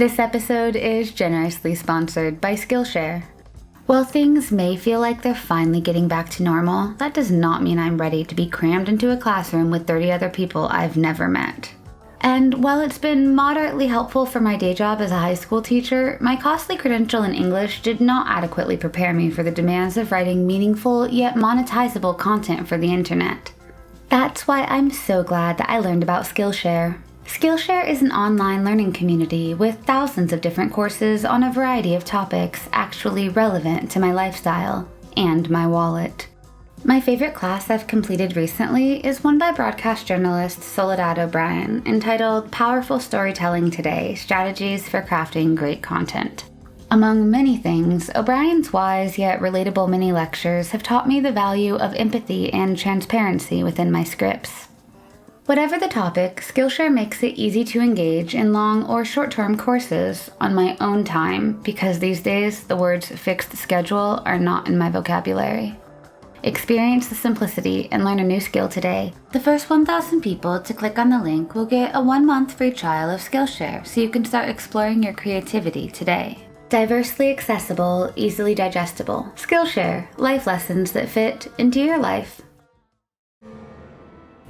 This episode is generously sponsored by Skillshare. While things may feel like they're finally getting back to normal, that does not mean I'm ready to be crammed into a classroom with 30 other people I've never met. And while it's been moderately helpful for my day job as a high school teacher, my costly credential in English did not adequately prepare me for the demands of writing meaningful yet monetizable content for the internet. That's why I'm so glad that I learned about Skillshare. Skillshare is an online learning community with thousands of different courses on a variety of topics actually relevant to my lifestyle and my wallet. My favorite class I've completed recently is one by broadcast journalist Soledad O'Brien entitled Powerful Storytelling Today: Strategies for Crafting Great Content. Among many things, O'Brien's wise yet relatable mini lectures have taught me the value of empathy and transparency within my scripts. Whatever the topic, Skillshare makes it easy to engage in long or short-term courses on my own time because these days the words fixed schedule are not in my vocabulary. Experience the simplicity and learn a new skill today. The first 1,000 people to click on the link will get a 1-month free trial of Skillshare so you can start exploring your creativity today. Diversely accessible, easily digestible. Skillshare, life lessons that fit into your life.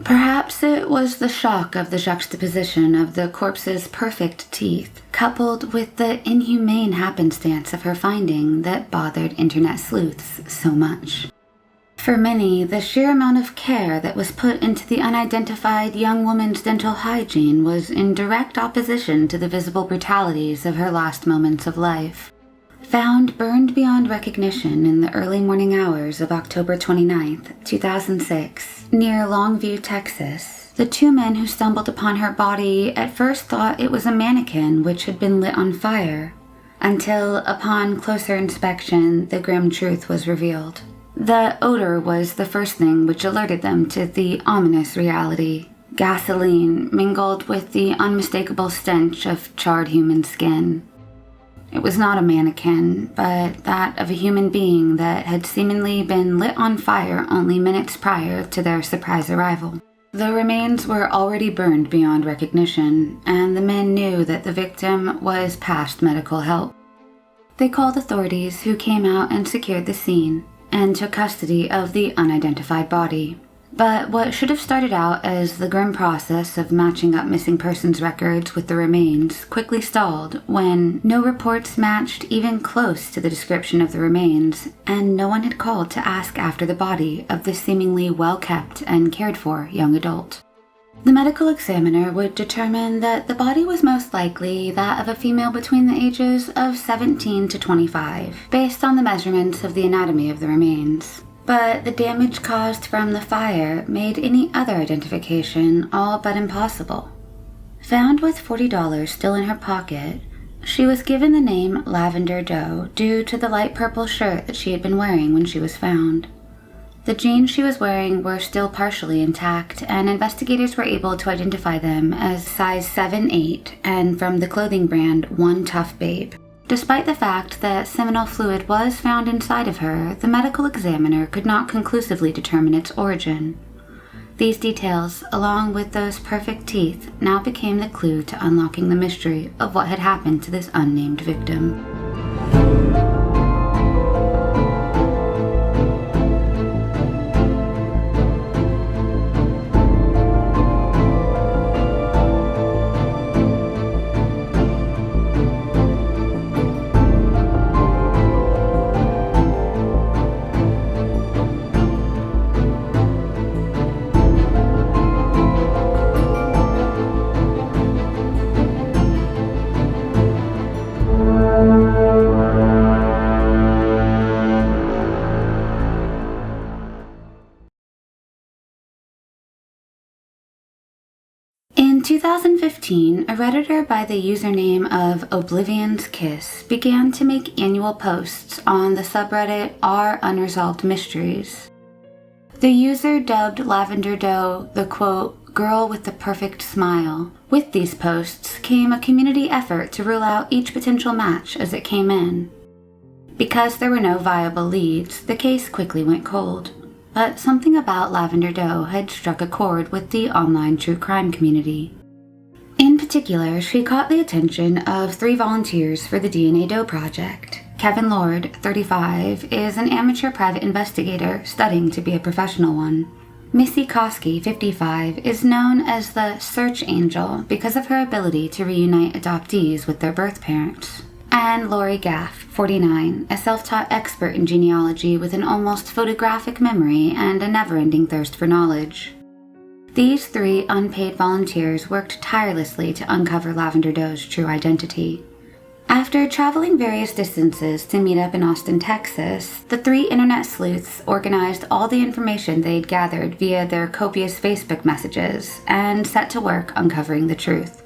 Perhaps it was the shock of the juxtaposition of the corpse's perfect teeth, coupled with the inhumane happenstance of her finding that bothered internet sleuths so much. For many, the sheer amount of care that was put into the unidentified young woman's dental hygiene was in direct opposition to the visible brutalities of her last moments of life. Found burned beyond recognition in the early morning hours of October 29, 2006, near Longview, Texas, the two men who stumbled upon her body at first thought it was a mannequin which had been lit on fire, until, upon closer inspection, the grim truth was revealed. The odor was the first thing which alerted them to the ominous reality. Gasoline mingled with the unmistakable stench of charred human skin. It was not a mannequin, but that of a human being that had seemingly been lit on fire only minutes prior to their surprise arrival. The remains were already burned beyond recognition, and the men knew that the victim was past medical help. They called authorities, who came out and secured the scene and took custody of the unidentified body. But what should have started out as the grim process of matching up missing persons records with the remains quickly stalled when no reports matched even close to the description of the remains, and no one had called to ask after the body of the seemingly well-kept and cared-for young adult. The medical examiner would determine that the body was most likely that of a female between the ages of 17 to 25, based on the measurements of the anatomy of the remains. But the damage caused from the fire made any other identification all but impossible. Found with $40 still in her pocket, she was given the name Lavender Doe due to the light purple shirt that she had been wearing when she was found. The jeans she was wearing were still partially intact, and investigators were able to identify them as size 7-8 and from the clothing brand One Tough Babe. Despite the fact that seminal fluid was found inside of her, the medical examiner could not conclusively determine its origin. These details, along with those perfect teeth, now became the clue to unlocking the mystery of what had happened to this unnamed victim. In 2015, a Redditor by the username of Oblivion's Kiss began to make annual posts on the subreddit r Unresolved Mysteries. The user dubbed Lavender Doe the quote, girl with the perfect smile. With these posts came a community effort to rule out each potential match as it came in. Because there were no viable leads, the case quickly went cold. But something about Lavender Doe had struck a chord with the online true crime community. In particular, she caught the attention of 3 volunteers for the DNA Doe project. Kevin Lord, 35, is an amateur private investigator studying to be a professional one. Missy Koski, 55, is known as the Search Angel because of her ability to reunite adoptees with their birth parents. And Lori Gaff, 49, a self-taught expert in genealogy with an almost photographic memory and a never-ending thirst for knowledge. These 3 unpaid volunteers worked tirelessly to uncover Lavender Doe's true identity. After traveling various distances to meet up in Austin, Texas, the 3 internet sleuths organized all the information they'd gathered via their copious Facebook messages and set to work uncovering the truth.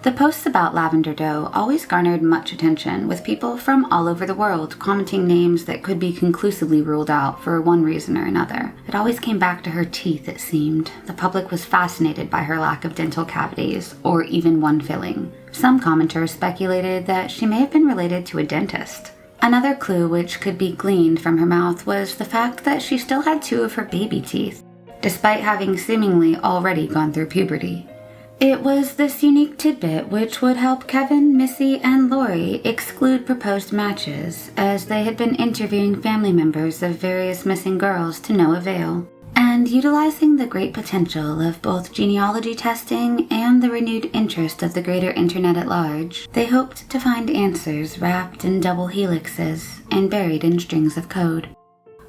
The posts about Lavender Doe always garnered much attention, with people from all over the world commenting names that could be conclusively ruled out for one reason or another. It always came back to her teeth, it seemed. The public was fascinated by her lack of dental cavities, or even one filling. Some commenters speculated that she may have been related to a dentist. Another clue which could be gleaned from her mouth was the fact that she still had 2 of her baby teeth, despite having seemingly already gone through puberty. It was this unique tidbit which would help Kevin, Missy, and Lori exclude proposed matches, as they had been interviewing family members of various missing girls to no avail. And utilizing the great potential of both genealogy testing and the renewed interest of the greater internet at large, they hoped to find answers wrapped in double helixes and buried in strings of code.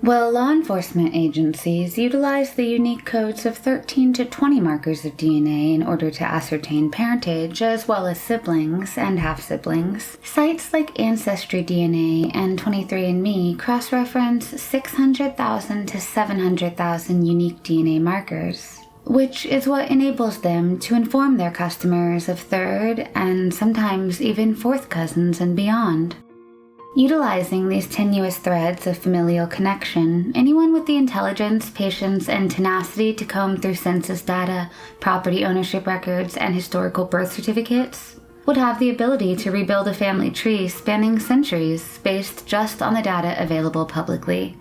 Well, law enforcement agencies utilize the unique codes of 13 to 20 markers of DNA in order to ascertain parentage, as well as siblings and half-siblings. Sites like Ancestry DNA and 23andMe cross-reference 600,000 to 700,000 unique DNA markers, which is what enables them to inform their customers of third and sometimes even fourth cousins and beyond. Utilizing these tenuous threads of familial connection, anyone with the intelligence, patience, and tenacity to comb through census data, property ownership records, and historical birth certificates would have the ability to rebuild a family tree spanning centuries based just on the data available publicly.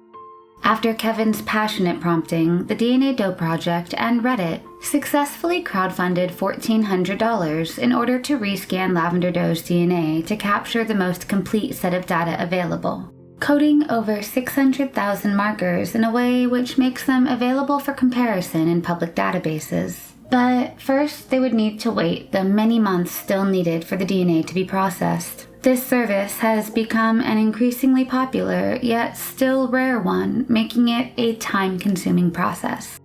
After Kevin's passionate prompting, the DNA Doe Project and Reddit successfully crowdfunded $1,400 in order to rescan Lavender Doe's DNA to capture the most complete set of data available, coding over 600,000 markers in a way which makes them available for comparison in public databases. But first, they would need to wait the many months still needed for the DNA to be processed. This service has become an increasingly popular, yet still rare one, making it a time-consuming process.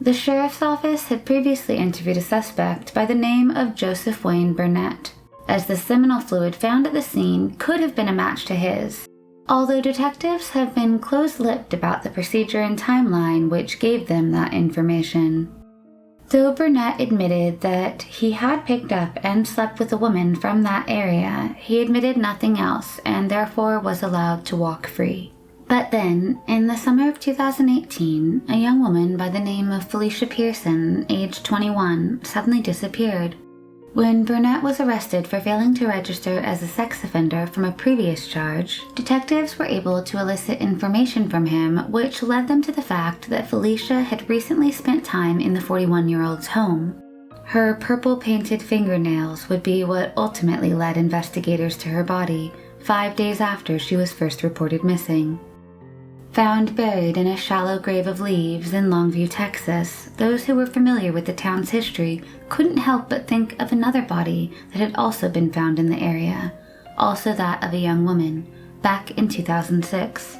The sheriff's office had previously interviewed a suspect by the name of Joseph Wayne Burnett, as the seminal fluid found at the scene could have been a match to his, although detectives have been close-lipped about the procedure and timeline which gave them that information. Though Burnett admitted that he had picked up and slept with a woman from that area, he admitted nothing else and therefore was allowed to walk free. But then, in the summer of 2018, a young woman by the name of Felicia Pearson, aged 21, suddenly disappeared. When Burnett was arrested for failing to register as a sex offender from a previous charge, detectives were able to elicit information from him which led them to the fact that Felicia had recently spent time in the 41-year-old's home. Her purple-painted fingernails would be what ultimately led investigators to her body 5 days after she was first reported missing. Found buried in a shallow grave of leaves in Longview, Texas, those who were familiar with the town's history couldn't help but think of another body that had also been found in the area, also that of a young woman, back in 2006.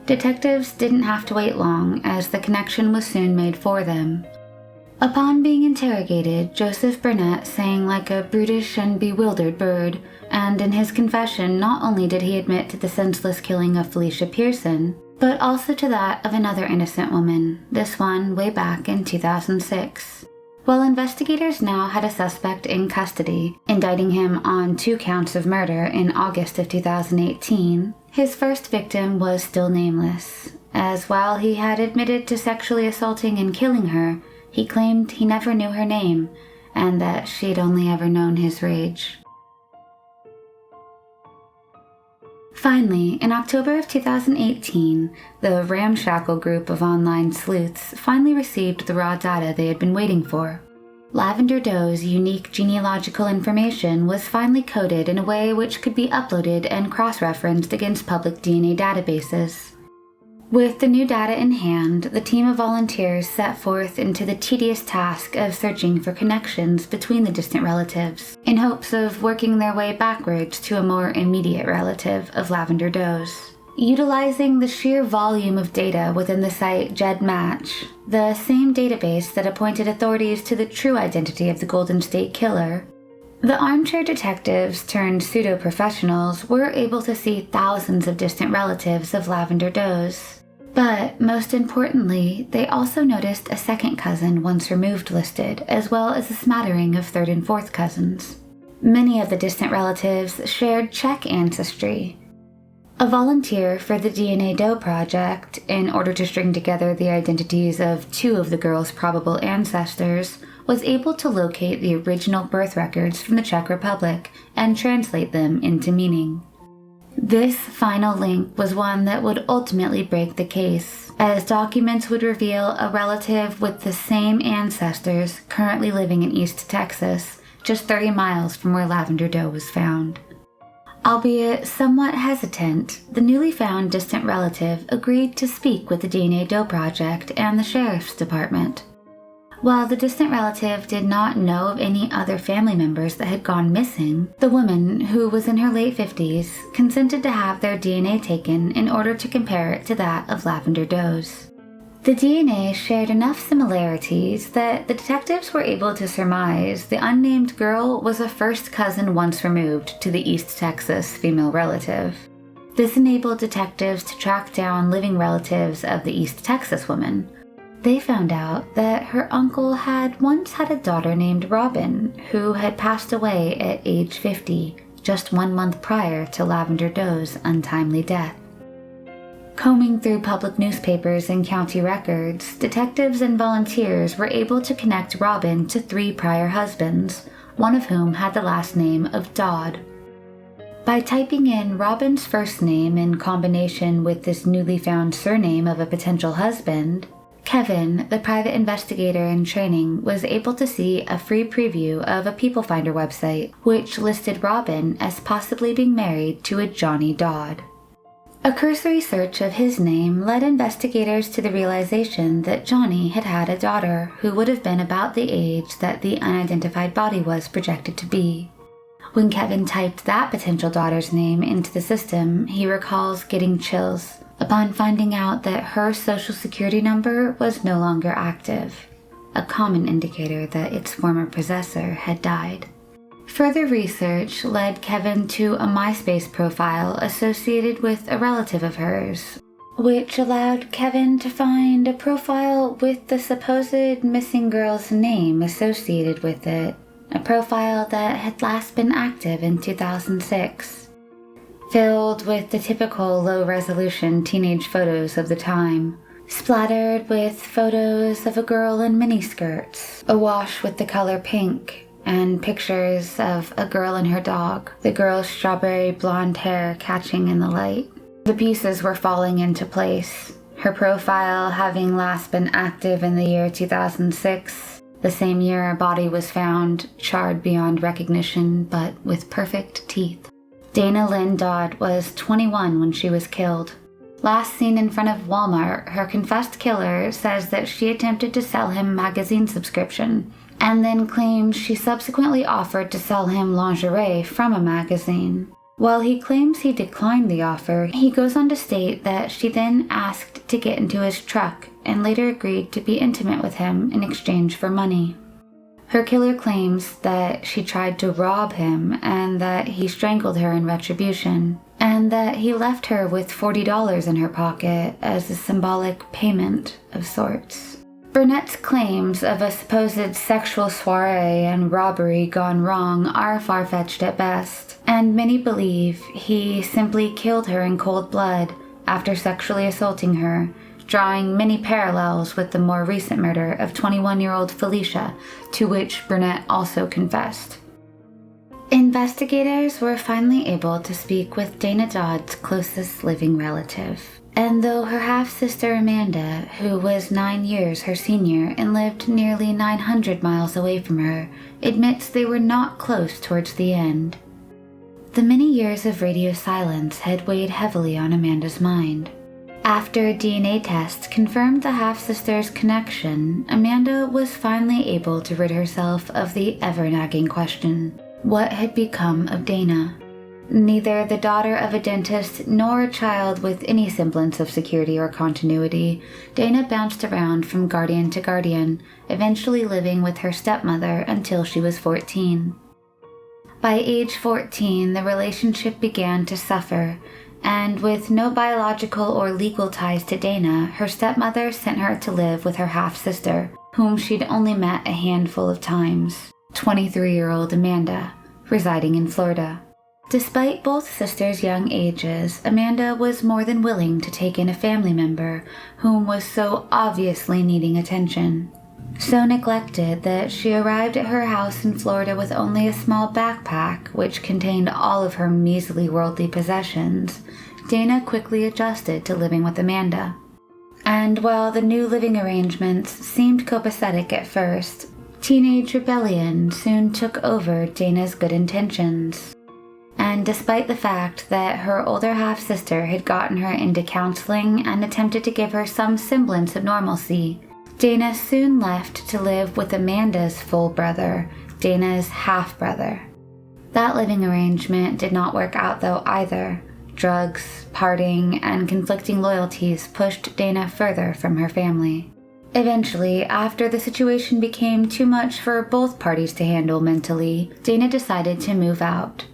Detectives didn't have to wait long, as the connection was soon made for them. Upon being interrogated, Joseph Burnett sang like a brutish and bewildered bird, and in his confession not only did he admit to the senseless killing of Felicia Pearson, but also to that of another innocent woman, this one way back in 2006. While investigators now had a suspect in custody, indicting him on 2 counts of murder in August of 2018, his first victim was still nameless, as while he had admitted to sexually assaulting and killing her, he claimed he never knew her name, and that she'd only ever known his rage. Finally, in October of 2018, the ramshackle group of online sleuths finally received the raw data they had been waiting for. Lavender Doe's unique genealogical information was finally coded in a way which could be uploaded and cross-referenced against public DNA databases. With the new data in hand, the team of volunteers set forth into the tedious task of searching for connections between the distant relatives, in hopes of working their way backwards to a more immediate relative of Lavender Doe's. Utilizing the sheer volume of data within the site GEDmatch, the same database that appointed authorities to the true identity of the Golden State Killer, the armchair detectives turned pseudo-professionals were able to see thousands of distant relatives of Lavender Doe's. But, most importantly, they also noticed a second cousin once removed listed, as well as a smattering of third and fourth cousins. Many of the distant relatives shared Czech ancestry. A volunteer for the DNA Doe project, in order to string together the identities of two of the girls' probable ancestors, was able to locate the original birth records from the Czech Republic and translate them into meaning. This final link was one that would ultimately break the case, as documents would reveal a relative with the same ancestors currently living in East Texas, just 30 miles from where Lavender Doe was found. Albeit somewhat hesitant, the newly found distant relative agreed to speak with the DNA Doe project and the sheriff's department. While the distant relative did not know of any other family members that had gone missing, the woman, who was in her late 50s, consented to have their DNA taken in order to compare it to that of Lavender Doe's. The DNA shared enough similarities that the detectives were able to surmise the unnamed girl was a first cousin once removed to the East Texas female relative. This enabled detectives to track down living relatives of the East Texas woman. They found out that her uncle had once had a daughter named Robin, who had passed away at age 50, just 1 month prior to Lavender Doe's untimely death. Combing through public newspapers and county records, detectives and volunteers were able to connect Robin to 3 prior husbands, one of whom had the last name of Dodd. By typing in Robin's first name in combination with this newly found surname of a potential husband, Kevin, the private investigator in training, was able to see a free preview of a People Finder website, which listed Robin as possibly being married to a Johnny Dodd. A cursory search of his name led investigators to the realization that Johnny had had a daughter who would have been about the age that the unidentified body was projected to be. When Kevin typed that potential daughter's name into the system, he recalls getting chills upon finding out that her social security number was no longer active, a common indicator that its former possessor had died. Further research led Kevin to a MySpace profile associated with a relative of hers, which allowed Kevin to find a profile with the supposed missing girl's name associated with it, a profile that had last been active in 2006. Filled with the typical low-resolution teenage photos of the time, splattered with photos of a girl in miniskirts, awash with the color pink, and pictures of a girl and her dog, the girl's strawberry blonde hair catching in the light. The pieces were falling into place, her profile having last been active in the year 2006, the same year her body was found, charred beyond recognition, but with perfect teeth. Dana Lynn Dodd was 21 when she was killed. Last seen in front of Walmart, her confessed killer says that she attempted to sell him a magazine subscription, and then claims she subsequently offered to sell him lingerie from a magazine. While he claims he declined the offer, he goes on to state that she then asked to get into his truck and later agreed to be intimate with him in exchange for money. Her killer claims that she tried to rob him and that he strangled her in retribution, and that he left her with $40 in her pocket as a symbolic payment of sorts. Burnett's claims of a supposed sexual soiree and robbery gone wrong are far-fetched at best, and many believe he simply killed her in cold blood after sexually assaulting her, drawing many parallels with the more recent murder of 21-year-old Felicia, to which Burnett also confessed. Investigators were finally able to speak with Dana Dodd's closest living relative. And though her half-sister Amanda, who was 9 years her senior and lived nearly 900 miles away from her, admits they were not close towards the end. The many years of radio silence had weighed heavily on Amanda's mind. After DNA tests confirmed the half-sister's connection, Amanda was finally able to rid herself of the ever-nagging question: what had become of Dana? Neither the daughter of a dentist nor a child with any semblance of security or continuity, Dana bounced around from guardian to guardian, eventually living with her stepmother until she was 14. By age 14, the relationship began to suffer, and with no biological or legal ties to Dana, her stepmother sent her to live with her half-sister, whom she'd only met a handful of times, 23-year-old Amanda, residing in Florida. Despite both sisters' young ages, Amanda was more than willing to take in a family member whom was so obviously needing attention. So neglected that she arrived at her house in Florida with only a small backpack which contained all of her measly worldly possessions, Dana quickly adjusted to living with Amanda. And while the new living arrangements seemed copacetic at first, teenage rebellion soon took over Dana's good intentions. And despite the fact that her older half-sister had gotten her into counseling and attempted to give her some semblance of normalcy, Dana soon left to live with Amanda's full brother, Dana's half-brother. That living arrangement did not work out though either. Drugs, partying, and conflicting loyalties pushed Dana further from her family. Eventually, after the situation became too much for both parties to handle mentally, Dana decided to move out.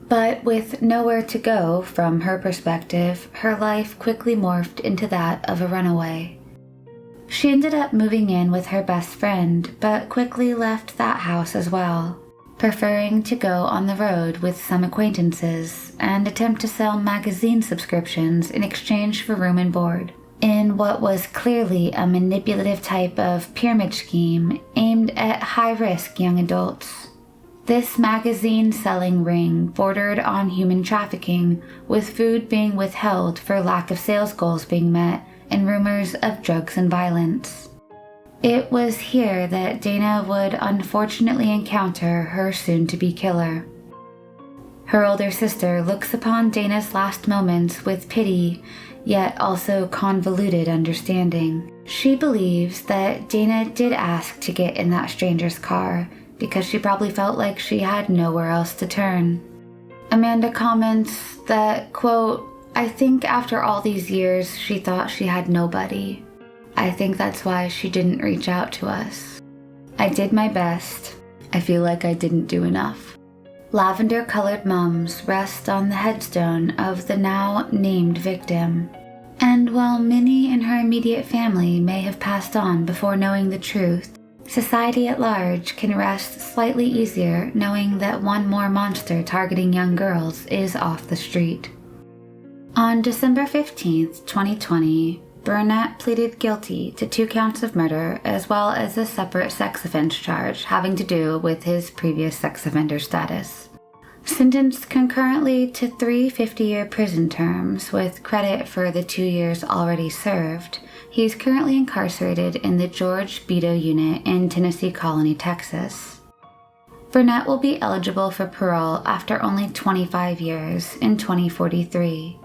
But with nowhere to go, from her perspective, her life quickly morphed into that of a runaway. She ended up moving in with her best friend, but quickly left that house as well, preferring to go on the road with some acquaintances and attempt to sell magazine subscriptions in exchange for room and board, in what was clearly a manipulative type of pyramid scheme aimed at high-risk young adults. This magazine-selling ring bordered on human trafficking, with food being withheld for lack of sales goals being met, and rumors of drugs and violence. It was here that Dana would unfortunately encounter her soon-to-be killer. Her older sister looks upon Dana's last moments with pity, yet also convoluted understanding. She believes that Dana did ask to get in that stranger's car, because she probably felt like she had nowhere else to turn. Amanda comments that, quote, "I think after all these years she thought she had nobody. I think that's why she didn't reach out to us. I did my best. I feel like I didn't do enough." Lavender-colored mums rest on the headstone of the now named victim. And while many in her immediate family may have passed on before knowing the truth, society at large can rest slightly easier knowing that one more monster targeting young girls is off the street. On December 15th, 2020, Burnett pleaded guilty to 2 counts of murder as well as a separate sex offense charge having to do with his previous sex offender status. Sentenced concurrently to 3 50-year prison terms with credit for the 2 years already served, he's currently incarcerated in the George Beto Unit in Tennessee Colony, Texas. Burnett will be eligible for parole after only 25 years in 2043.